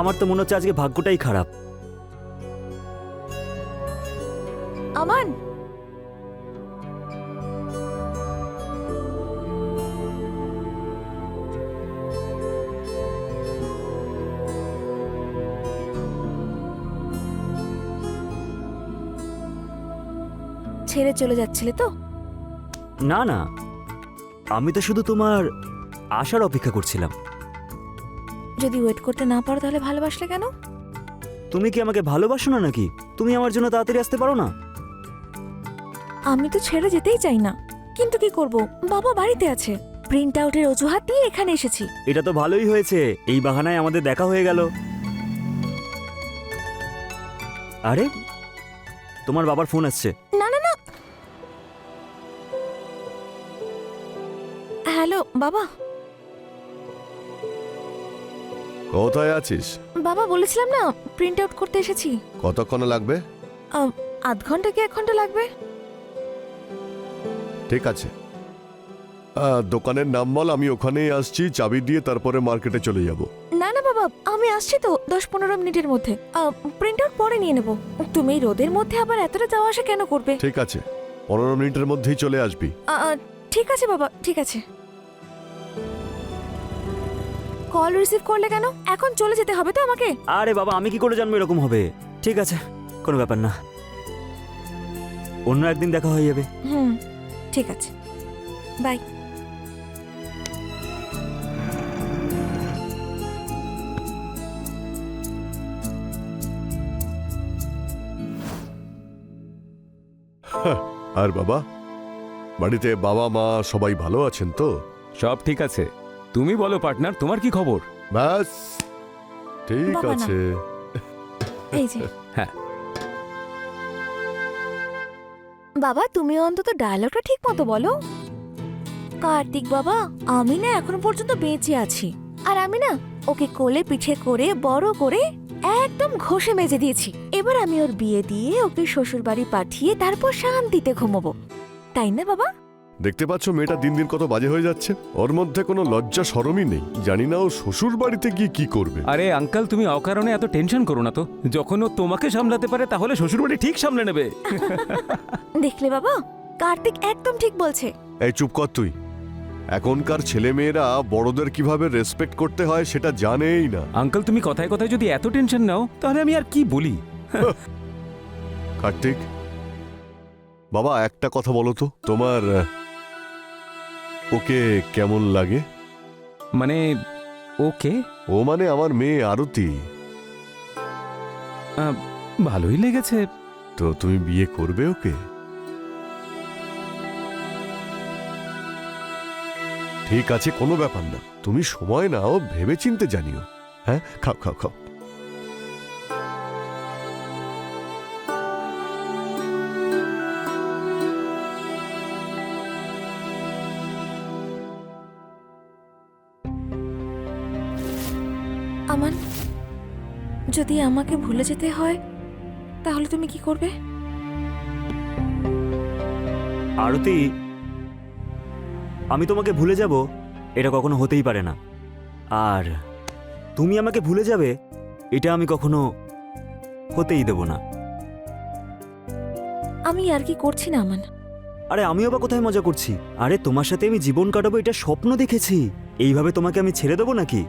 আমার তো মনে হচ্ছে আজকে ভাগ্যটাই খারাপ। আমান, ছেড়ে চলে যাচ্ছিলে তো? না না, আমি তো শুধু তোমার আসার অপেক্ষা করছিলাম। যদি ওয়েট করতে না পারো তাহলে ভালোবাসলে কেন? তুমি কি আমাকে ভালোবাসো না নাকি? তুমি আমার জন্য তাড়াতাড়ি আসতে পারো না? আমি তো ছেড়ে যেতেই চাই না, কিন্তু কি করব, বাবা বাড়িতে আছে। প্রিন্ট আউটের অজুহাত দিয়ে এখানে এসেছি। এটা তো ভালোই হয়েছে, এই বাহানায় আমাদের দেখা হয়ে গেল। আরে, তোমার বাবার ফোন আসছে। না না না, হ্যালো বাবা। কোথায় আছিস? বাবা বলেছিলাম না, প্রিন্ট আউট করতে এসেছি। কতক্ষণ লাগবে? আধ ঘন্টা কি 1 ঘন্টা লাগবে? ঠিক আছে, দোকানের নাম বল, আমি ওখানেই আসছি, চাবি দিয়ে তারপরে মার্কেটে চলে যাব। না না বাবা, আমি আসছি তো 10-15 মিনিটের মধ্যে। প্রিন্ট আউট পরে নিয়ে নেব। তুমি এই রোদের মধ্যে আবার এতটা যাওয়া আসা কেন করবে? ঠিক আছে, 15 মিনিটের মধ্যেই চলে আসবি। ঠিক আছে বাবা, ঠিক আছে। কল রিসিভ করলে কেন? এখন চলে যেতে হবে তো আমাকে? আরে বাবা, আমি কি করে জানবো এরকম হবে? ঠিক আছে, কোনো ব্যাপার না, অন্য একদিন দেখা হয়ে যাবে। ঠিক আছে, বাই। আর বাবা, বাড়িতে বাবা মা সবাই ভালো আছেন তো? সব ঠিক আছে। তুমি বলো পার্টনার, তোমার কি খবর? ব্যাস ঠিক বাবা না। আছে। এই যে হ্যাঁ। বাবা, তুমি অন্তত ডায়লগটা ঠিক মতো বলো। কার্তিক বাবা, আমি না এখনো পর্যন্ত বেঁচে আছি, আর আমি না ওকে কোলে পিঠে করে বড় করে একদম ঘষে মেজে দিয়েছি। এবার আমি ওর বিয়ে দিয়ে ওকে শ্বশুর বাড়ি পাঠিয়ে তারপর শান্তিতে ঘুমোবো, তাই না বাবা? দেখতে পাচ্ছ মেয়েটা দিন দিন কত বাজে হয়ে যাচ্ছে, ওর মধ্যে কোনো লজ্জা শরমই নেই। জানি না ও শ্বশুর বাড়িতে গিয়ে কি করবে। আরে আঙ্কেল, তুমি অকারণে এত টেনশন করো না তো। যখন ও তোমাকে সামলাতে পারে তাহলে শ্বশুরবাড়ি ঠিক সামলে নেবে। দেখলে বাবা, কার্তিক একদম ঠিক বলছে। এই চুপ কর তুই। এখনকার ছেলে মেয়েরা বড়দের কিভাবে রেসপেক্ট করতে হয় সেটা জানেই না। আঙ্কেল, তুমি কথায় কথায় যদি এত টেনশন নাও তাহলে আমি আর কি বলি। কার্তিক বাবা, একটা কথা বলো তো, তোমার ওকে কেমন লাগে? মানে ওকে ও মানে আমার মেয়ে আরতি। ভালোই লেগেছে। তো তুমি বিয়ে করবে ওকে? ঠিক আছে, কোনো ব্যাপার না, তুমি সময় নাও, ভেবে চিনতে জানিও। হ্যাঁ, খাও খাও খাও। আমান, যদি আমাকে ভুলে যেতে হয় তাহলে তুমি কি করবে? আরতি, আমি তোমাকে ভুলে যাব এটা কখনো হতেই পারে না, আর তুমি আমাকে ভুলে যাবে এটা আমি কখনো হতেই দেব না। আমি আর কি করছি না আমান। আরে আমিও বা কোথায় মজা করছি? আরে তোমার সাথে আমি জীবন কাটাবো এটা স্বপ্ন দেখেছি, এইভাবে তোমাকে আমি ছেড়ে দেবো নাকি?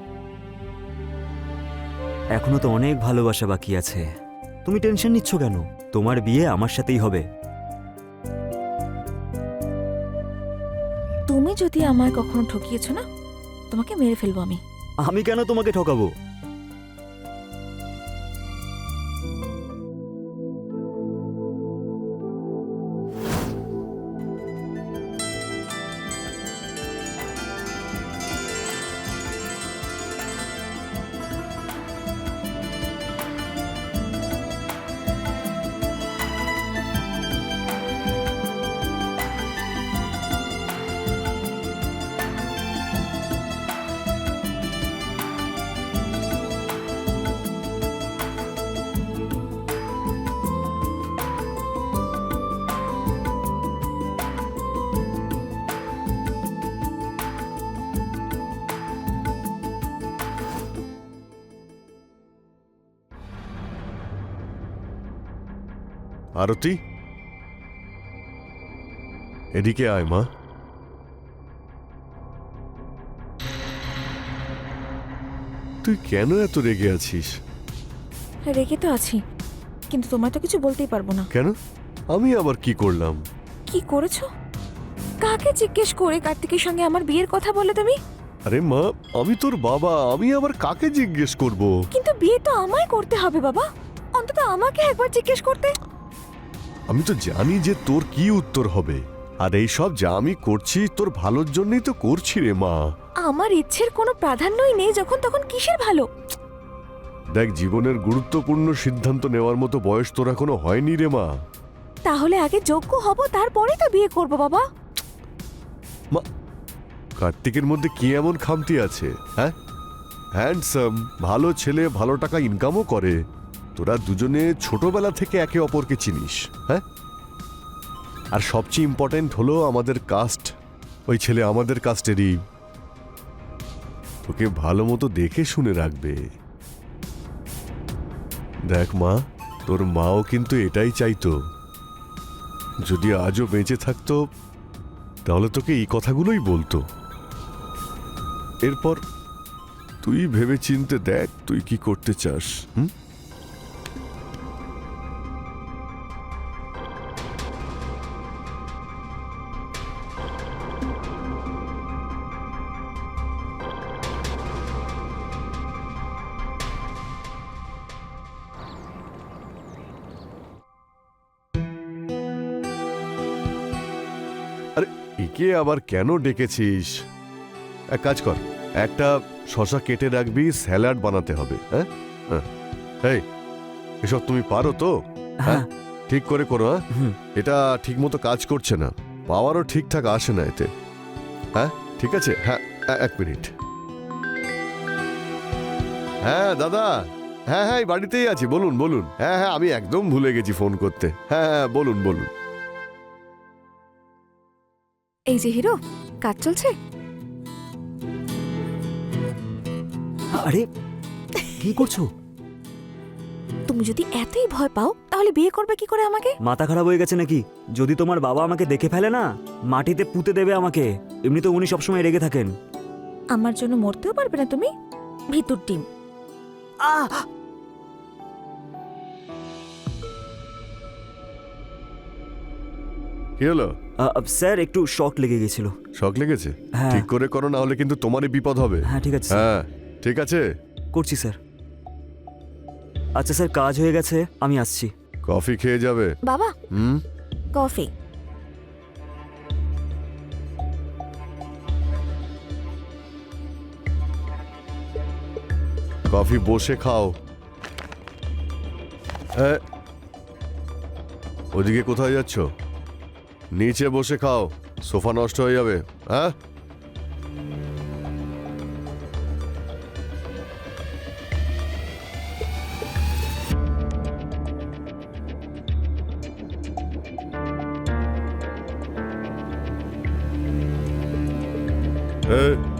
এখনো তো অনেক ভালোবাসা বাকি আছে। তুমি টেনশন নিচ্ছ কেন? তোমার বিয়ে আমার সাথেই হবে। তুমি যদি আমায় কখনো ঠকিয়েছো না, তোমাকে মেরে ফেলবো আমি। আমি কেন তোমাকে ঠকাবো? আরতি, এদিকে আয় মা। তুই কেন এত রেগে আছিস? রেগে তো আছি, কিন্তু তোমায় তো কিছু বলতেই পারবো না। কেন? আমি আবার কি করলাম? কি করেছো? কাকে জিজ্ঞেস করে কার্তিকের সঙ্গে আমার বিয়ের কথা বলে তুমি? আরে মা, আমি তোর বাবা, আমি আবার কাকে জিজ্ঞেস করব? কিন্তু বিয়ে তো আমায় করতে হবে বাবা, অন্তত আমাকে একবার জিজ্ঞেস করতে। আমি তো জানি যে তোর কি উত্তর হবে, আর এই সব যা আমি করছি তোর ভালোর জন্যই তো করছি রে মা। আমার ইচ্ছের কোনো প্রাধান্যই নেই যখন তখন কিসের ভালো? দেখ, জীবনের গুরুত্বপূর্ণ সিদ্ধান্ত নেওয়ার মতো বয়স তোর এখনো হয়নি রে মা। তাহলে আগে যোগ্য হব, তারপরে তো বিয়ে করব বাবা। মা, কার্তিকের মধ্যে কি এমন খামতি আছে? হ্যাঁ, হ্যান্ডসাম, ভালো ছেলে, ভালো টাকা ইনকামও করে। তোরা দুজনে ছোটবেলা থেকে একে অপরকে চিনিস। হ্যাঁ, আর সবচেয়ে ইম্পর্টেন্ট হলো আমাদের কাস্ট। ওই ছেলে আমাদের কাস্টেরই। তোকে ভালো মতো দেখে শুনে রাখবে। দেখ মা, তোর মাও কিন্তু এটাই চাইতো। যদি আজও বেঁচে থাকতো তাহলে তোকে এই কথাগুলোই বলতো। এরপর তুই ভেবে চিনতে দেখ তুই কি করতে চাস। হুম? আরে, একে আবার কেন ডেকেছিস? এক কাজ কর, একটা শশা কেটে রাখবি, স্যালাড বানাতে হবে। হ্যাঁ হ্যাঁ, এই এসব তুমি পারো তো? হ্যাঁ। ঠিক করে করো। হ্যাঁ, হুম। এটা ঠিক মতো কাজ করছে না, পাওয়ারও ঠিকঠাক আসে না এতে। হ্যাঁ ঠিক আছে, হ্যাঁ এক মিনিট। হ্যাঁ দাদা, হ্যাঁ হ্যাঁ, এই বাড়িতেই আছি, বলুন বলুন। হ্যাঁ হ্যাঁ, আমি একদম ভুলে গেছি ফোন করতে। হ্যাঁ হ্যাঁ, বলুন বলুন। এই যে হিরো, কাজ চলছে? আরে কি করছো? তুমি যদি এতই ভয় পাও তাহলে বিয়ে করবে কি করে আমাকে? মাথা খারাপ হয়ে গেছে নাকি? যদি তোমার বাবা আমাকে দেখে ফেলে না, মাটিতে পুঁতে দেবে আমাকে। এমনিতে উনি সবসময় রেগে থাকেন। আমার জন্য মরতেও পারবে না তুমি, ভিতর টিম। কি হলো? স্যার, একটু শক লেগে গেছিল। শক লেগেছে? হ্যাঁ। ঠিক করে করো, না হলে কিন্তু তোমারই বিপদ হবে। হ্যাঁ ঠিক আছে স্যার। হ্যাঁ ঠিক আছে, করছি স্যার। আচ্ছা স্যার, কাজ হয়ে গেছে, আমি আসছি। কফি খেয়ে যাবে। বাবা, হুম, কফি। কফি বসে খাও। ওদিকে কোথায় যাচ্ছ? নিচে বসে খাও, সোফা নষ্ট হয়ে যাবে। হ্যাঁ,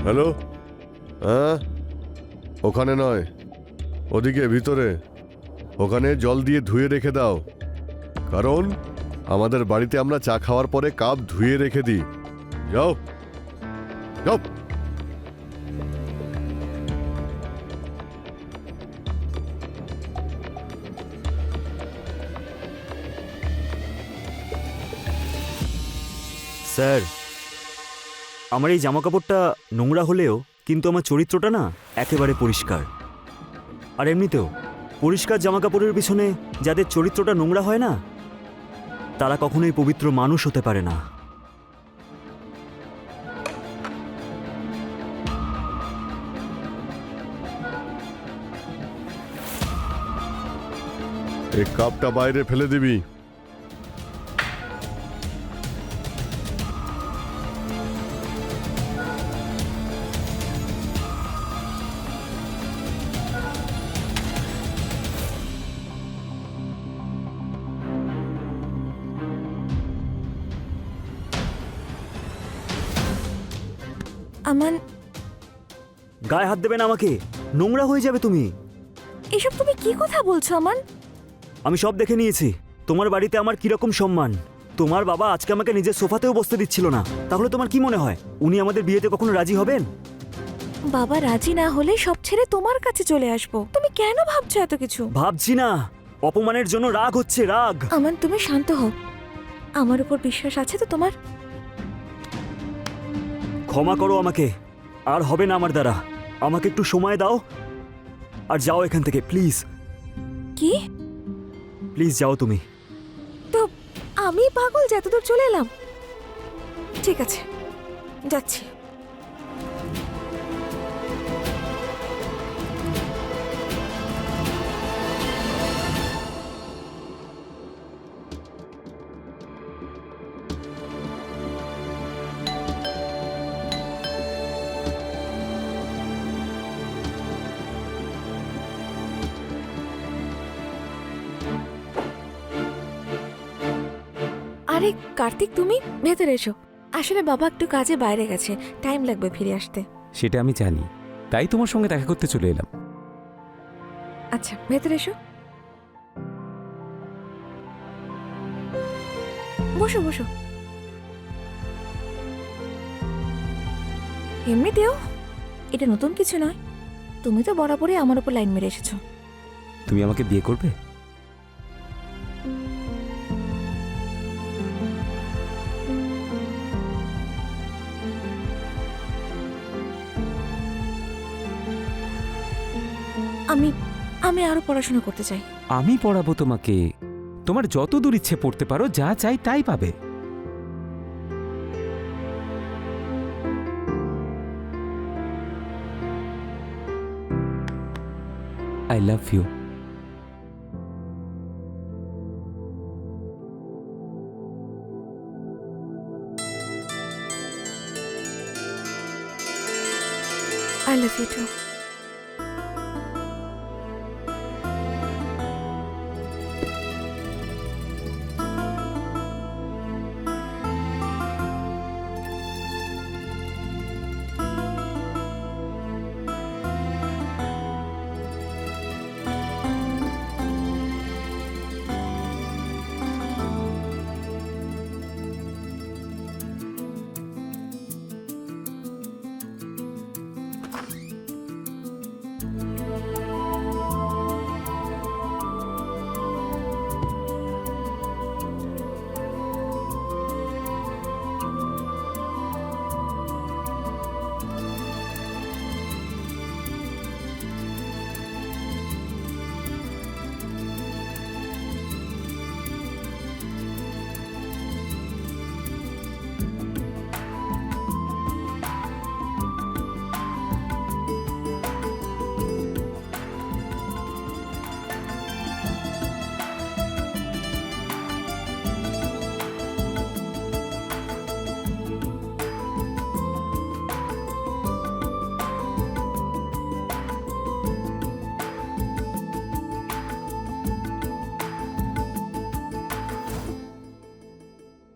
হ্যালো। হ্যাঁ, ওখানে নয়, ওদিকে ভিতরে। ওখানে জল দিয়ে ধুয়ে রেখে দাও, কারণ আমাদের বাড়িতে আমরা চা খাওয়ার পরে কাপ ধুয়ে রেখে দিই। যাও যাও। স্যার, আমার এই জামা কাপড়টা নোংরা হলেও কিন্তু আমার চরিত্রটা না একেবারে পরিষ্কার। আর এমনিতেও পরিষ্কার জামা কাপড়ের পিছনে যাদের চরিত্রটা নোংরা হয় না, তারা কখনোই পবিত্র মানুষ হতে পারে না। এই কাপটা বাইরে ফেলে দিবি। আমান, গায়ে হাত দেবে না আমাকে, নোংরা হয়ে যাবে তুমি। এসব তুমি কি কথা বলছো আমান? আমি সব দেখে নিয়েছি, তোমার বাড়িতে আমার কিরকম সম্মান। তোমার বাবা আজকে আমাকে নিজের সোফাতেও বসতে দিচ্ছিল না। তাহলে তোমার কি মনে হয় উনি আমাদের বিয়েতে কখনো রাজি হবেন? বাবা রাজি না হলে সব ছেড়ে তোমার কাছে চলে আসবো। তুমি কেন ভাবছো এত কিছু? ভাবছি না, অপমানের জন্য রাগ হচ্ছে, রাগ। আমান, তুমি শান্ত হও। আমার উপর বিশ্বাস আছে তো তোমার? ক্ষমা করো আমাকে, আর হবে না আমার দ্বারা। আমাকে একটু সময় দাও আর যাও এখান থেকে, প্লিজ। কি? প্লিজ যাও তুমি। তো আমি পাগল যে এতদূর চলে এলাম? ঠিক আছে, যাচ্ছি। আরে কার্তিক, তুমি ভেতরে এসো। আসলে বাবা একটু কাজে বাইরে গেছে, টাইম লাগবে ফিরে আসতে। সেটা আমি জানি, তাই তোমার সঙ্গে দেখা করতে চলে এলাম। আচ্ছা, ভেতরে এসো। বসো বসো। এমনিতেও এটা নতুন কিছু নয়, তুমি তো বরাবরই আমার উপর লাইন মেরে এসেছো। তুমি আমাকে বিয়ে করবে? আমি আমি আরো পড়াশোনা করতে চাই। আমি পড়াবো তোমাকে। তোমার যত দূর ইচ্ছে পড়তে পারো, যা চাই তাই পাবে। I love you. I love you too.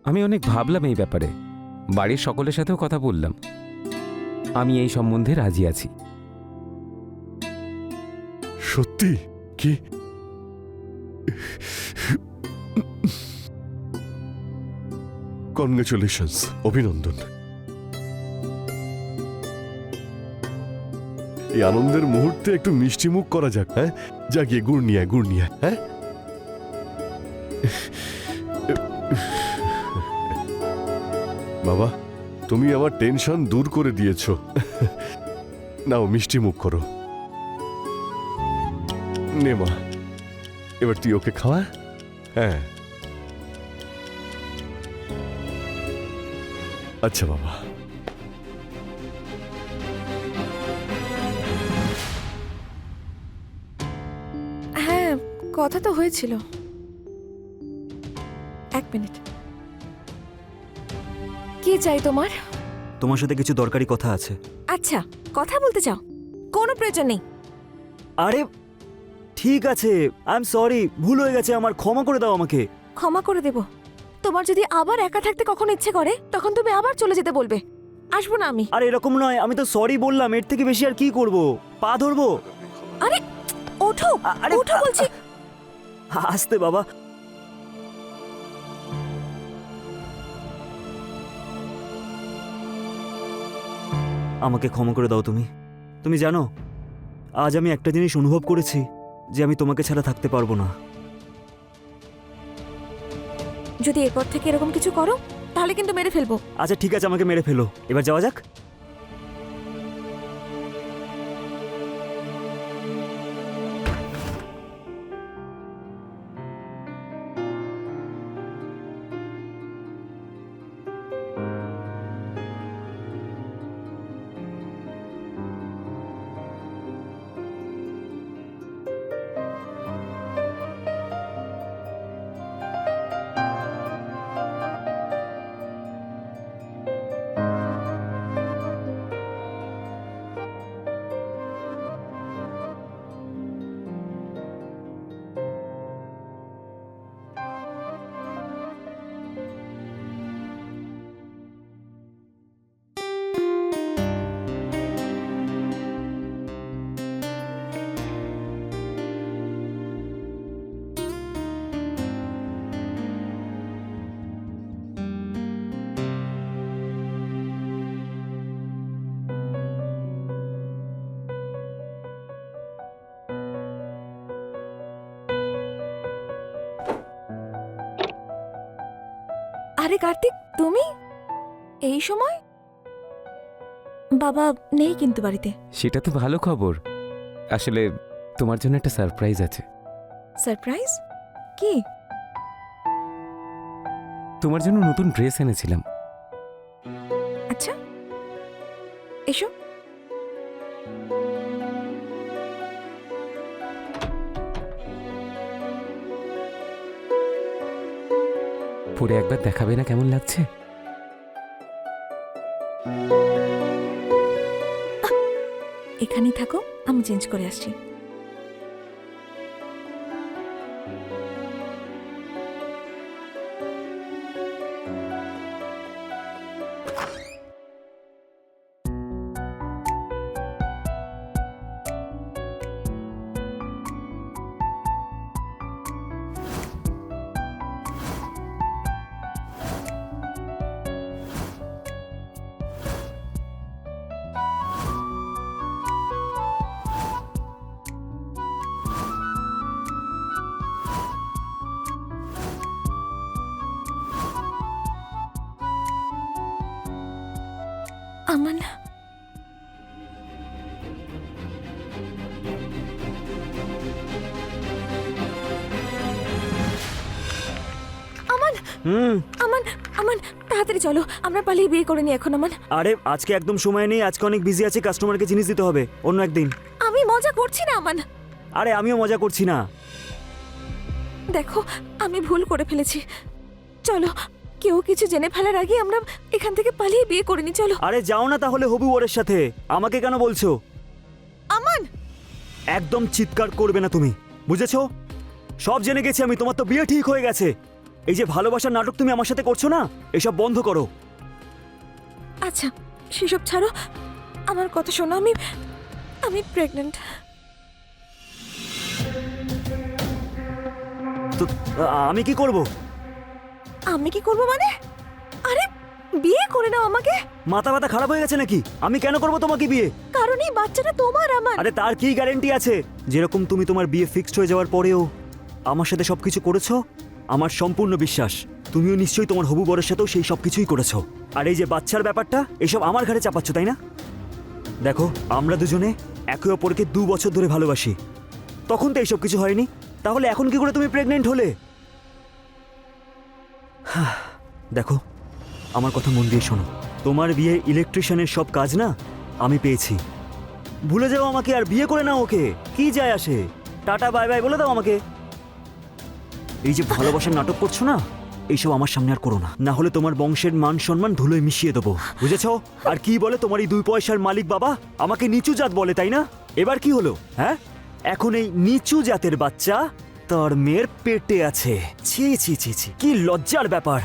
আমি অনেক ভাবলাম এই ব্যাপারে, বাড়ির সকলের সাথেও কথা বললাম। আমি এই সম্বন্ধে রাজি আছি। সত্যি? কি? কনগ্রেচুলেশনস, অভিনন্দন। এই আনন্দের মুহূর্তে একটু মিষ্টি মুখ করা যাক। হ্যাঁ, যা গিয়ে গুড় নিয়ে আয়, গুড় নিয়ে আয়। হ্যাঁ, বাবা, তুমি আমার টেনশন দূর করে দিয়েছো। নাও মিষ্টি মুখ করো। নে মা, এবার তুই ওকে খাওয়া। হ্যাঁ, আচ্ছা বাবা। হ্যাঁ, কথা তো হয়েছিল। এক মিনিট। কি চাই তোমার? তোমার সাথে কিছু দরকারি কথা আছে। আচ্ছা, কথা বলতে চাও? কোনো প্রয়োজন নেই। আরে ঠিক আছে, আই এম সরি, ভুল হয়ে গেছে আমার, ক্ষমা করে দাও আমাকে। ক্ষমা করে দেব। তোমার যদি আবার একা থাকতে কখনো ইচ্ছে করে, তখন তুমি আবার চলে যেতে বলবে। আসবো না আমি। আর এরকম নয়, আমি তো সরি বললাম, এর থেকে বেশি আর কি করব? পা ধরবো? আরে ওঠো, আরে ওঠো বলছি। আস্তে বাবা। আমাকে ক্ষমা করে দাও তুমি। তুমি জানো, আজ আমি একটা জিনিস অনুভব করেছি, যে আমি তোমাকে ছাড়া থাকতে পারবো না। যদি এরপর থেকে এরকম কিছু করো তাহলে কিন্তু মেরে ফেলবো। আচ্ছা ঠিক আছে, আমাকে মেরে ফেলো, এবার যাওয়া যাক। আরে কার্তিক, তুমি এই সময়? বাবা নেই কিন্তু বাড়িতে। সেটা তো ভালো খবর। আসলে তোমার জন্য একটা সারপ্রাইজ আছে। সারপ্রাইজ? কি? তোমার জন্য নতুন ড্রেস এনেছিলাম। আচ্ছা, এসো। পরে একবার দেখাবে না কেমন লাগছে? এখানেই থাকো, আমি চেঞ্জ করে আসছি। আমান, হুম। আমান, আমান, তাড়াতাড়ি চলো, আমরা পালিয়ে বিয়ে করে নি এখন। আমান, আরে আজকে একদম সময় নেই, আজকে অনেক বিজি আছি, কাস্টমারকে জিনিস দিতে হবে, অন্য একদিন। আমি মজা করছি না আমান। আরে আমিও মজা করছি না। দেখো, আমি ভুল করে ফেলেছি। চলো, কেউ কিছু জেনে ফেলার আগে আমরা এখান থেকে পালিয়ে বিয়ে করে নি। চলো। আরে যাও না তাহলে হবু ওরের সাথে, আমাকে কেন বলছো? আমান, একদম চিৎকার করবে না তুমি, বুঝেছো? সব জেনে গেছি আমি, তোমার তো বিয়ে ঠিক হয়ে গেছে। এই যে ভালোবাসার নাটক তুমি আমার সাথে করছো না, এসব বন্ধ করো। আচ্ছা সেসব ছাড়ো, আমার কথা শোনো। আমি প্রেগন্যান্ট। তো আমি কি করব? আমি কি করব মানে? আরে বিয়ে করে নাও আমাকে। মাথা ব্যথা খারাপ হয়ে গেছে নাকি? আমি কেন করব তোমাকে বিয়ে? কারণ এই বাচ্চাটা তোমার। আমার। আরে তার কি গ্যারান্টি আছে? যেরকম তুমি তোমার বিয়ে ফিক্সড হয়ে যাওয়ার পরেও আমার সাথে সবকিছু করেছো, আমার সম্পূর্ণ বিশ্বাস তুমিও নিশ্চয়ই তোমার হবু বরের সাথেও সেই সব কিছুই করেছো। আর এই যে বাচ্চার ব্যাপারটা, এসব আমার ঘাড়ে চাপাচ্ছ, তাই না? দেখো, আমরা দুজনে একে অপরকে 2 বছর ধরে ভালোবাসি, তখন তো এইসব কিছু হয়নি, তাহলে এখন কি করে তুমি প্রেগনেন্ট হলে? দেখো, আমার কথা মন দিয়ে শোনো, তোমার বিয়ে ইলেকট্রিশিয়ানের সব কাজ না আমি পেয়েছি। ভুলে যাও আমাকে আর বিয়ে করে নাও ওকে, কি যায় আসে? টাটা বাই বাই বলে দাও আমাকে। এই যে ভালোবাসার নাটক করছো না, এইসব আমার সামনে আর করো না, না হলে তোমার বংশের মান সম্মান ধুলোয় মিশিয়ে দেবো, বুঝেছো? আর কি বলে তোমার এই 2 পয়সার মালিক বাবা আমাকে নিচু জাত বলে, তাই না? এবার কি হলো? হ্যাঁ, এখন এই নিচু জাতের বাচ্চা তার মেয়ের পেটে আছে। ছি ছি ছি ছি, কি লজ্জার ব্যাপার।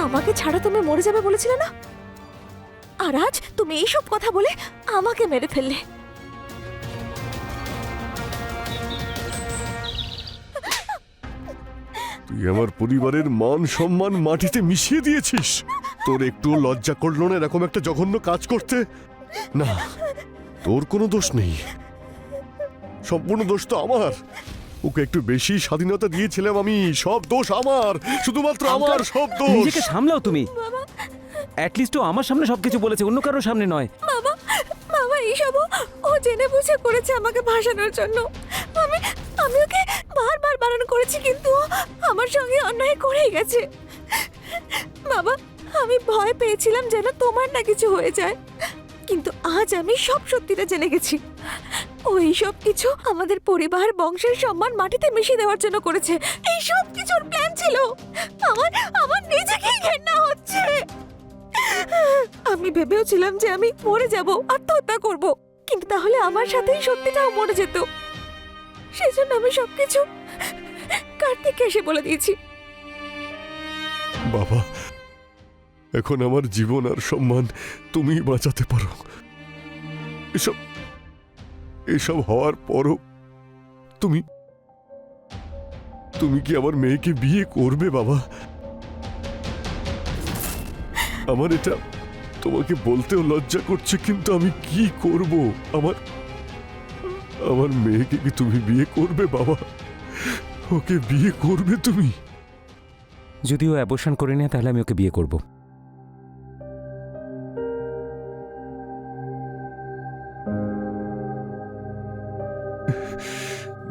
আমাকে ছাড়া তুমি মরে যাবে বলেছিলে না, আর আজ তুমি এইসব কথা বলে আমাকে মেরে ফেললে। তুই আমার পরিবারের মান সম্মান মাটিতে মিশিয়ে দিয়েছিস। তোর একটু লজ্জা করলো না এরকম একটা জঘন্য কাজ করতে? না, তোর কোনো দোষ নেই, সম্পূর্ণ দোষ তো আমার। ওকে একটু বেশি স্বাধীনতা দিয়েছিলাম আমি, সব দোষ আমার, শুধুমাত্র আমার সব দোষ। নিজেকে সামলাও তুমি। অ্যাটলিস্ট ও আমার সামনে সবকিছু বলেছে, অন্য কারোর সামনে নয়। বাবা বাবা এইসব ও জেনে বুঝে করেছে আমাকে ভাসানোর জন্য। আমি আমি ওকে বারবার বারণ করেছি, কিন্তু ও আমার সঙ্গে অন্যায় করেই গেছে। বাবা আমি ভয় পেয়েছিলাম যেন তোমার না কিছু হয়ে যায়, কিন্তু আজ আমি সব সত্যিটা জেনে গেছি। ওই সব কিছু আমাদের পরিবার বংশের সম্মান মাটিতে মিশিয়ে দেওয়ার জন্য করেছে। এই সব কিছুর প্ল্যান ছিল। আমার আমার নিজেকেই ঘেন্না হচ্ছে। আমি ভেবেওছিলাম যে আমি মরে যাব, আত্মহত্যা করব, কিন্তু তাহলে আমার সাথেই সত্যিটাও মরে যেত। সেজন্য আমি সবকিছু কার্তিককে এসে বলে দিয়েছি। বাবা, এখন আমার জীবন আর সম্মান তুমি বাঁচাতে পারো। এসব এসব হওয়ার পরও তুমি তুমি কি আমার মেয়েকে বিয়ে করবে বাবা? আমার এটা তোমাকে বলতেও লজ্জা করছে, কিন্তু আমি কি করব? আমার আমার মেয়েকে কি তুমি বিয়ে করবে বাবা? ওকে বিয়ে করবে তুমি? যদি ও অ্যাবর্শন করে নেয় তাহলে আমি ওকে বিয়ে করব।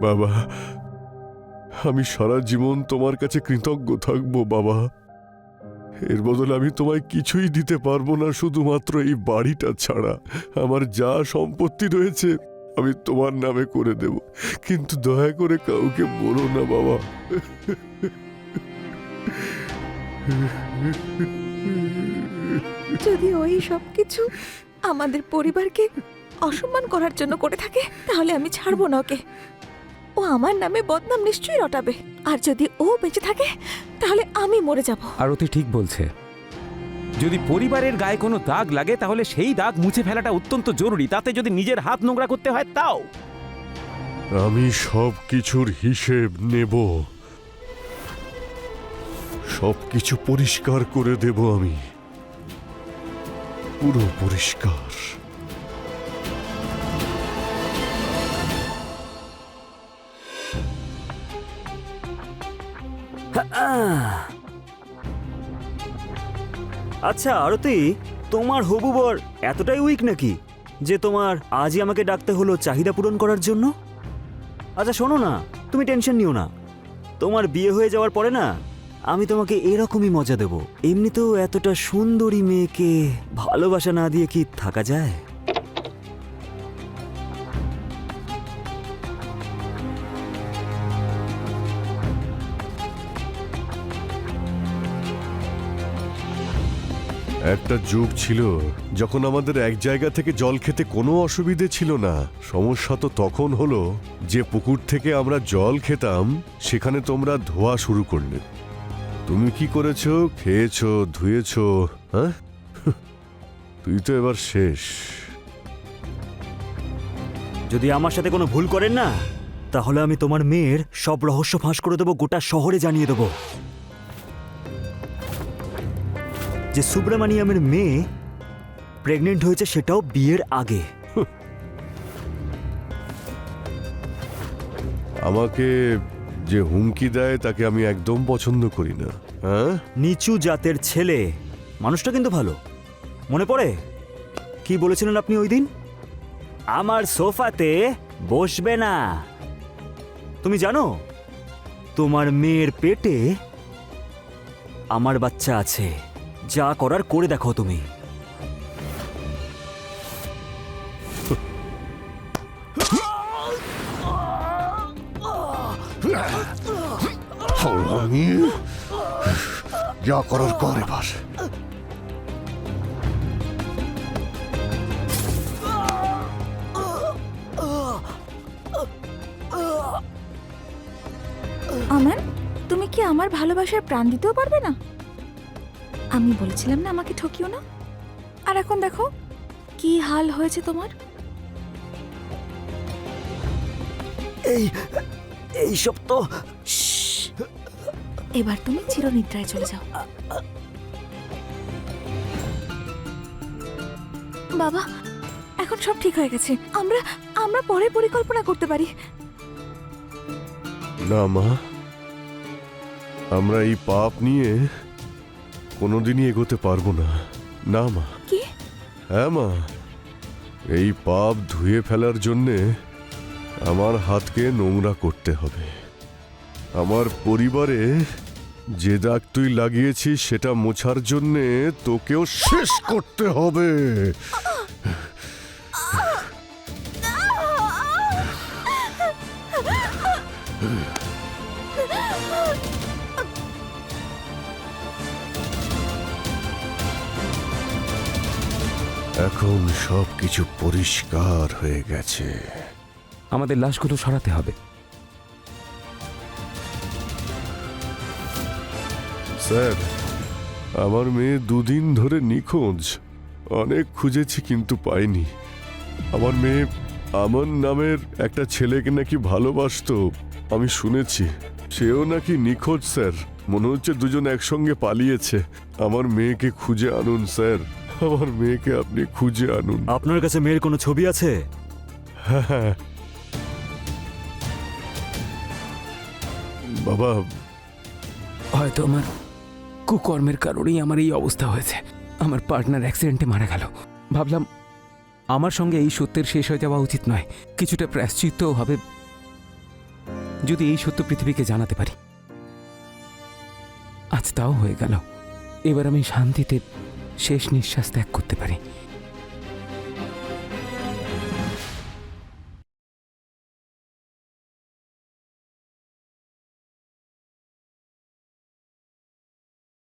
বাবা, আমি সারা জীবন তোমার কাছে কৃতজ্ঞ থাকবো বাবা। এর বদলে আমি তোমায় কিছুই দিতে পারবো না, শুধুমাত্র এই বাড়িটা ছাড়া। আমার যা সম্পত্তি রয়েছে আমি তোমার নামে করে দেব, কিন্তু দয়া করে কাউকে বলো না বাবা। যদি ওই সব কিছু আমাদের পরিবারকে অসম্মান করার জন্য করে থাকে, তাহলে আমি ছাড়বো না ওকে। ও আমার নামে বদনাম নিশ্চয়ই রটাবে, আর যদি ও বেঁচে থাকে তাহলে আমি মরে যাব। আর ও তো ঠিক বলছে। যদি পরিবারের গায়ে কোনো দাগ লাগে তাহলে সেই দাগ মুছে ফেলাটা অত্যন্ত জরুরি, তাতে যদি নিজের হাত নোংরা করতে হয় তাও। আমি সব কিছুর হিসেব নেব, সব কিছু পরিষ্কার করে দেব আমি, পুরো পরিষ্কার। আচ্ছা আরতি, তোমার হবু বর এতটাই উইক নাকি যে তোমার আজই আমাকে ডাকতে হলো চাহিদা পূরণ করার জন্য? আচ্ছা শোনো না, তুমি টেনশন নিও না, তোমার বিয়ে হয়ে যাওয়ার পরে না আমি তোমাকে এরকমই মজা দেব। এমনিতেও এতটা সুন্দরী মেয়েকে ভালোবাসা না দিয়ে কি থাকা যায়? একটা যুগ ছিল যখন আমাদের এক জায়গা থেকে জল খেতে কোনো অসুবিধে ছিল না। সমস্যা তো তখন হলো যে পুকুর থেকে আমরা জল খেতাম সেখানে তোমরা ধোয়া শুরু করলে। তুমি কি করেছো? খেয়েছো, ধুয়েছো, হ্যাঁ? তুই তো এবার শেষ। যদি আমার সাথে কোনো ভুল করেন না, তাহলে আমি তোমার মেয়ের সব রহস্য ফাঁস করে দেবো, গোটা শহরে জানিয়ে দেবো যে সুব্রামানিয়ামের মেয়ে প্রেগনেন্ট হয়েছে, সেটাও বিয়ের আগে। আমাকে যে হুমকি দেয় তাকে আমি একদম পছন্দ করি না। হ্যাঁ, নিচু জাতের ছেলে। মানুষটা কিন্তু ভালো। মনে পড়ে কি বলেছিলেন আপনি ওই দিন? আমার সোফাতে বসবে না। তুমি জানো তোমার মেয়ের পেটে আমার বাচ্চা আছে। যা করার করে দেখো তুমি। আমি যা করার কর এবার। আমান, তুমি কি আমার ভালোবাসার প্রাণ দিতেও পারবে না? আমি বলেছিলাম না আমাকে ঠকিও না, আর এখন দেখো কি হাল হয়েছে তোমার। এই সব তো এবার তুমি চিরনিদ্রায় চলে যাও। বাবা, এখন সব ঠিক হয়ে গেছে। আমরা আমরা পরে পরিকল্পনা করতে পারি। না মা, আমরা এই পাপ নিয়ে কোনোদিনই এগোতে পারবো না। না মা। কি? হ্যাঁ মা, এই পাপ ধুয়ে ফেলার জন্যে আমার হাতকে নোংরা করতে হবে। আমার পরিবারে যে দাগ তুই লাগিয়েছিস সেটা মোছার জন্যে তোকেও শেষ করতে হবে। এখন সবকিছু পরিষ্কার হয়ে গেছে। আমাদের লাশগুলো সরাতে হবে। স্যার, আমার মেয়ে দুদিন ধরে নিখোঁজ। অনেক খুঁজেছি কিন্তু পাইনি। আমার মেয়ে আমন নামের একটা ছেলেকে নাকি ভালোবাসতো, আমি শুনেছি। সেও নাকি নিখোঁজ স্যার। মনে হচ্ছে দুজন একসঙ্গে পালিয়েছে। আমার মেয়েকে খুঁজে আনুন স্যার, আমার মেয়েকে আপনি খুঁজে আনুন। আপনার কাছে মেয়ের কোনো ছবি আছে? হ্যাঁ বাবা, হয়তো আমার কুকর্মের কারণেই আমার এই অবস্থা হয়েছে। আমার পার্টনার অ্যাক্সিডেন্টে মারা গেল। ভাবলাম আমার সঙ্গে এই সত্যের শেষ হয়ে যাওয়া উচিত নয়, কিছুটা প্রায়শ্চিত্তও হবে যদি এই সত্য পৃথিবীকে জানাতে পারি। আজ তাও হয়ে গেল। এবার আমি শান্তিতে শেষ নিঃশ্বাস ত্যাগ করতে পারি।